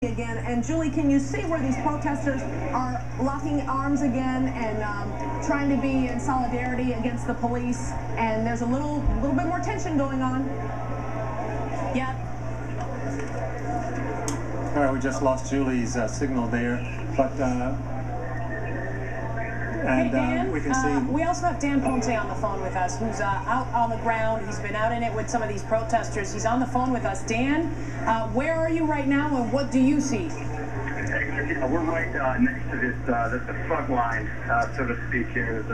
Again, and Julie, can you see where these protesters are locking arms again and trying to be in solidarity against the police? And there's a little bit more tension going on. Yep. All right, we just lost Julie's signal there, but Hey, Dan, we can see. we also have Dan Ponte on the phone with us, who's out on the ground. He's been out in it with some of these protesters. He's on the phone with us. Dan, where are you right now, and what do you see? We're right next to this, the front line, so to speak here.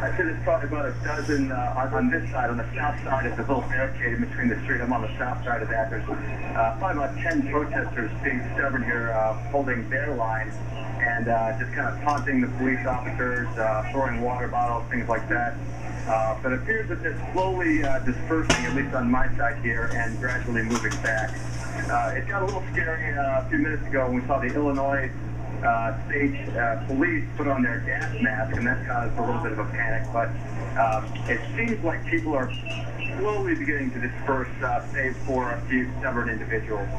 I'd say there's probably about a dozen on this side, on the south side of the little barricade between the street. I'm on the south side of that. There's probably about 10 protesters being stubborn here, holding their lines and just kind of taunting the police officers, throwing water bottles, things like that. But it appears that they're slowly dispersing, at least on my side here, and gradually moving back. It got a little scary a few minutes ago when we saw the Illinois state police put on their gas mask, and that caused a little bit of a panic. But it seems like people are slowly beginning to disperse, save for a few stubborn individuals.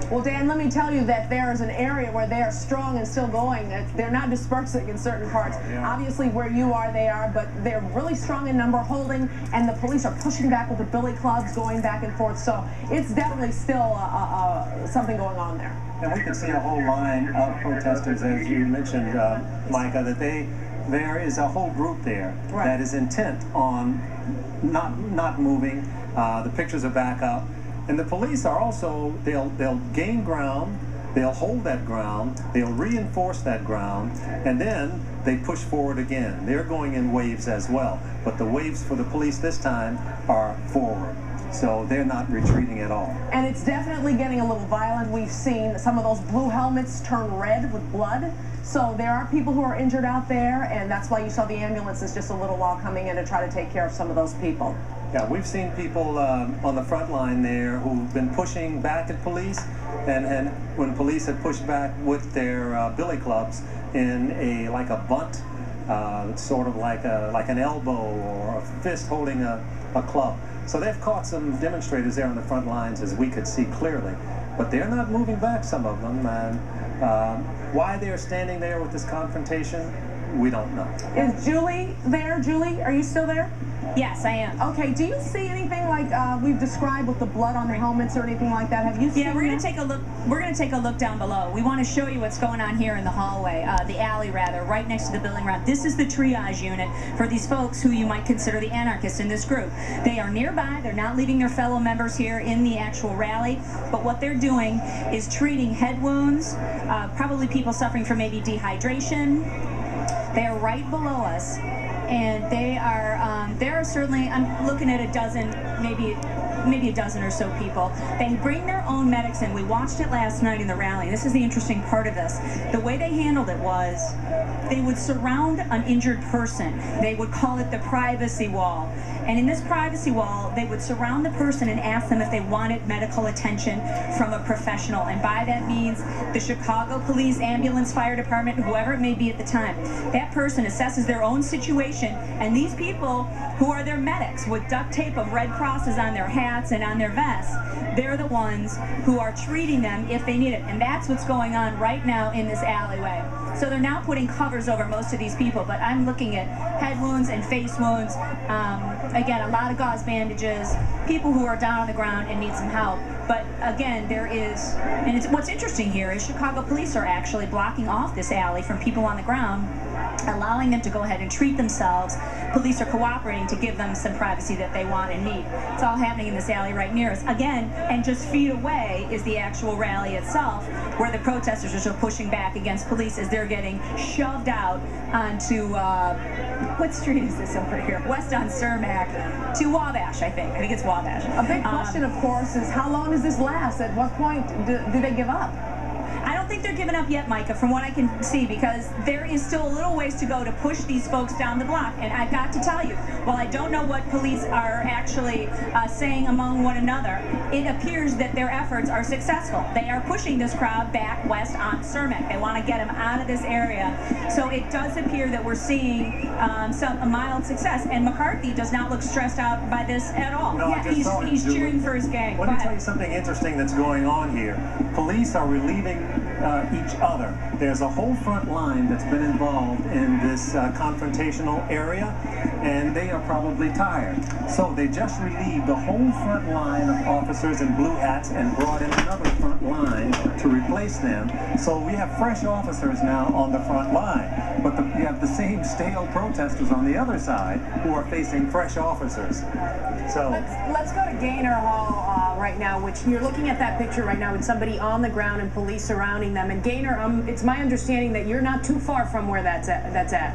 Well, Dan, let me tell you that there is an area where they are strong and still going. They're not dispersing in certain parts. Yeah. Obviously, where you are, they are, but they're really strong in number, holding, and the police are pushing back with the billy clubs, going back and forth. So it's definitely still something going on there. And we can see a whole line of protesters, as you mentioned, Micah, that there is a whole group there that is intent on not moving. The pictures are back up. And the police are also, they'll gain ground, they'll hold that ground, they'll reinforce that ground, and then they push forward again. They're going in waves as well. But the waves for the police this time are forward. So they're not retreating at all. And it's definitely getting a little violent. We've seen some of those blue helmets turn red with blood. So there are people who are injured out there, and that's why you saw the ambulances just a little while coming in to try to take care of some of those people. Yeah, we've seen people on the front line there who've been pushing back at police, and when police had pushed back with their billy clubs in like a bunt, sort of like an elbow or a fist holding a club. So they've caught some demonstrators there on the front lines, as we could see clearly. But they're not moving back, some of them, and why they're standing there with this confrontation, we don't know. Is Julie there? Julie, are you still there? Yes, I am. Okay, do you see anything like we've described with the blood on the helmets or anything like that? Have you seen? Yeah, we're gonna take a look. We're gonna take a look down below. We want to show you what's going on here in the hallway, the alley rather, right next to the building round. This is the triage unit for these folks who you might consider the anarchists in this group. They are nearby. They're not leaving their fellow members here in the actual rally, but what they're doing is treating head wounds, probably people suffering from maybe dehydration. They are right below us. And there are certainly, I'm looking at a dozen, maybe a dozen or so people. They bring their own medics in. We watched it last night in the rally. This is the interesting part of this. The way they handled it was they would surround an injured person. They would call it the privacy wall. And in this privacy wall, they would surround the person and ask them if they wanted medical attention from a professional. And by that means the Chicago Police, Ambulance, Fire Department, whoever it may be at the time. That person assesses their own situation, and these people who are their medics with duct tape of red crosses on their hats and on their vests, they're the ones who are treating them if they need it. And that's what's going on right now in this alleyway. So they're now putting covers over most of these people, but I'm looking at head wounds and face wounds. Again, a lot of gauze bandages, people who are down on the ground and need some help. But again, there is, and what's interesting here is Chicago police are actually blocking off this alley from people on the ground, allowing them to go ahead and treat themselves. Police are cooperating to give them some privacy that they want and need. It's all happening in this alley right near us. Again, and just feet away is the actual rally itself, where the protesters are still pushing back against police as they're getting shoved out onto, what street is this over here? West on Cermak to Wabash, I think. I think it's Wabash. A big question, of course, is how long does this last? At what point do they give up? I don't think they're giving up yet, Micah, from what I can see, because there is still a little ways to go to push these folks down the block. And I've got to tell you, while I don't know what police are actually saying among one another, it appears that their efforts are successful. They are pushing this crowd back west on Cermak. They want to get them out of this area. So it does appear that we're seeing a mild success. And McCarthy does not look stressed out by this at all. No, yeah, he's cheering for his gang. Let me tell you something interesting that's going on here. Police are relieving each other. There's a whole front line that's been involved in this confrontational area, and they are probably tired. So they just relieved the whole front line of officers in blue hats and brought in another front line to replace them. So we have fresh officers now on the front line, but you have the same stale protesters on the other side who are facing fresh officers. So let's go to Gaynor Hall right now, which you're looking at that picture right now with somebody on the ground and police surrounding them. And Gaynor, it's my understanding that you're not too far from where that's at.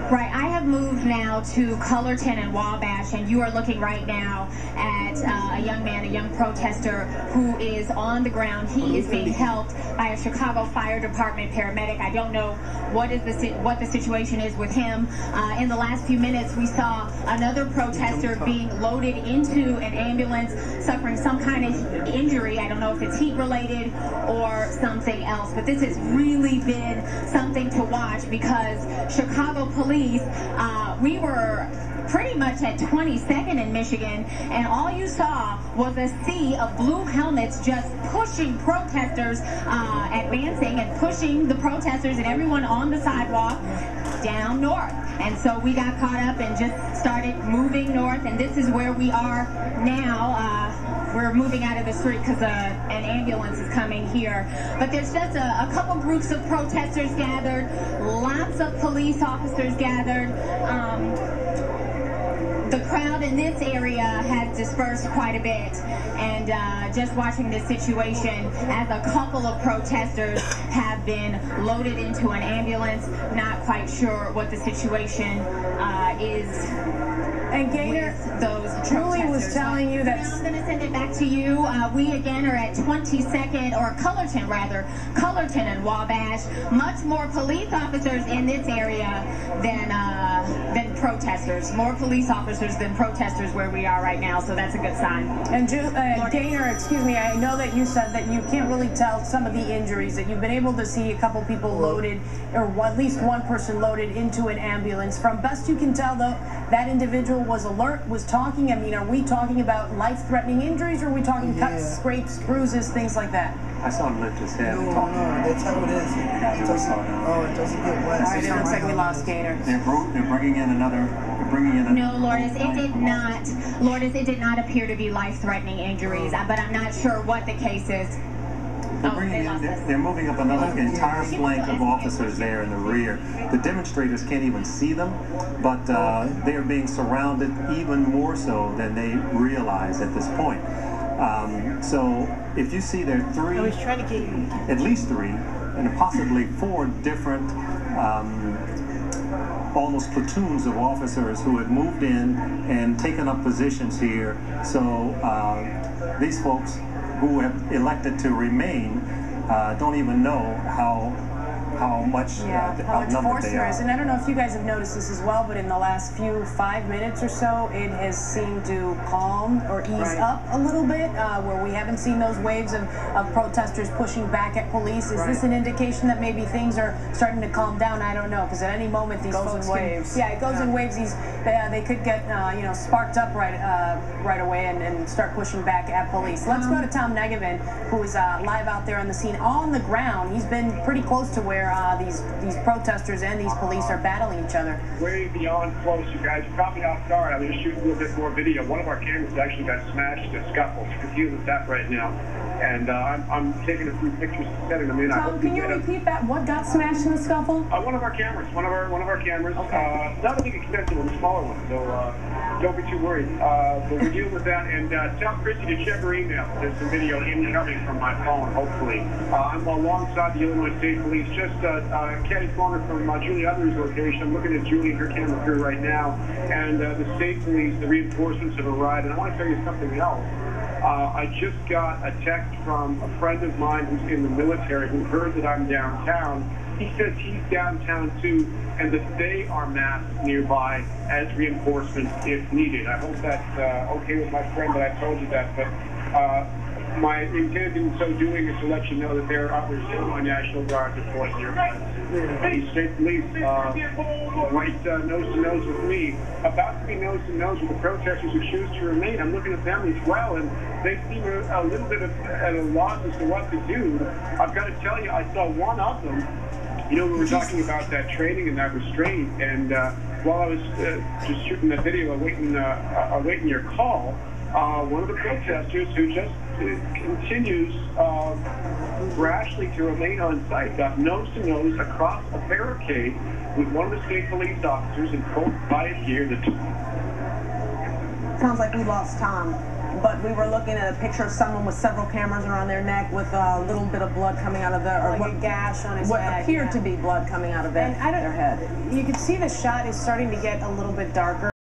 Right, I have moved now to Cullerton and Wabash, and you are looking right now at a young man, a young protester who is on the ground. He is being helped by a Chicago Fire Department paramedic. I don't know what the situation is with him. In the last few minutes, we saw another protester being loaded into an ambulance, suffering some kind of injury. I don't know if it's heat-related or something else, but this has really been something to watch because Chicago police, we were pretty much at 22nd in Michigan, and all you saw was a sea of blue helmets just pushing protesters, advancing and pushing the protesters and everyone on the sidewalk down north. And so we got caught up and just started moving north, and this is where we are now. We're moving out of the street because an ambulance is coming here. But there's just a couple groups of protesters gathered, lots of police officers gathered. The crowd in this area has dispersed quite a bit, and just watching this situation as a couple of protesters have been loaded into an ambulance, not quite sure what the situation is. And Gaynor, Julie was telling you that... I'm going to send it back to you. We again are at 22nd, or Cullerton rather, Cullerton and Wabash. Much more police officers in this area than protesters. More police officers than protesters where we are right now, so that's a good sign. And Gaynor, excuse me, I know that you said that you can't really tell some of the injuries, that you've been able to see a couple people loaded, or at least one person loaded into an ambulance. From best you can tell, though, that individual was alert, was talking. I mean, are we talking about life-threatening injuries, or are we talking cuts, scrapes, bruises, things like that? I saw him lift his head and talk. No, that's how it is. It doesn't get wet. All right, it looks like we lost Gaynor. They're bringing in another. No, Lourdes, it did not. Lourdes, it did not appear to be life-threatening injuries, but I'm not sure what the case is. They're moving up another entire flank of officers there in the rear. The demonstrators can't even see them, but they are being surrounded even more so than they realize at this point. So if you see there are at least three, and possibly four different almost platoons of officers who have moved in and taken up positions here. So these folks who have elected to remain don't even know how much force there is. And I don't know if you guys have noticed this as well, but in the last 5 minutes or so, it has seemed to calm or ease up a little bit, where we haven't seen those waves of protesters pushing back at police. Is this an indication that maybe things are starting to calm down? I don't know, because at any moment these folks waves. Yeah, it goes in waves. They could get sparked up right away and start pushing back at police. Let's go to Tom Negevin, who is live out there on the scene on the ground. He's been pretty close to where these protesters and these police are battling each other. Way beyond close, you guys. Caught me off guard. I was just shooting a little bit more video. One of our cameras actually got smashed in a scuffle. It's confused with that right now. And I'm taking a few pictures, setting them in. Tom, can you repeat that? What got smashed in the scuffle? One of our cameras. One of our cameras. Okay. Not a big expensive one, a smaller one. So don't be too worried. But we're dealing with that. And tell Chrissy to check her email. There's some video incoming from my phone, hopefully. I'm alongside the Illinois State Police, just catty corner from Julie Other's location. I'm looking at Julie and her camera crew right now. And the State Police, the reinforcements have arrived. And I want to tell you something else. I just got a text from a friend of mine who's in the military who heard that I'm downtown. He says he's downtown too, and that they are massed nearby as reinforcements if needed. I hope that's okay with my friend that I told you that, but my intent in so doing is to let you know that there are others in my National Guard deployed here. The State Police right nose to nose with me, about to be nose to nose with the protesters who choose to remain. I'm looking at them as well, and they seem a little bit at a loss as to what to do. I've got to tell you, I saw one of them. You know, we were talking about that training and that restraint, and while I was just shooting that video, awaiting your call, one of the protesters who just continues rashly to remain on site got nose to nose across a barricade with one of the state police officers in full riot gear. Sounds like we lost Tom, but we were looking at a picture of someone with several cameras around their neck with a little bit of blood coming out of their, or like a gash on his head. What appeared to be blood coming out of their head. You could see the shot is starting to get a little bit darker.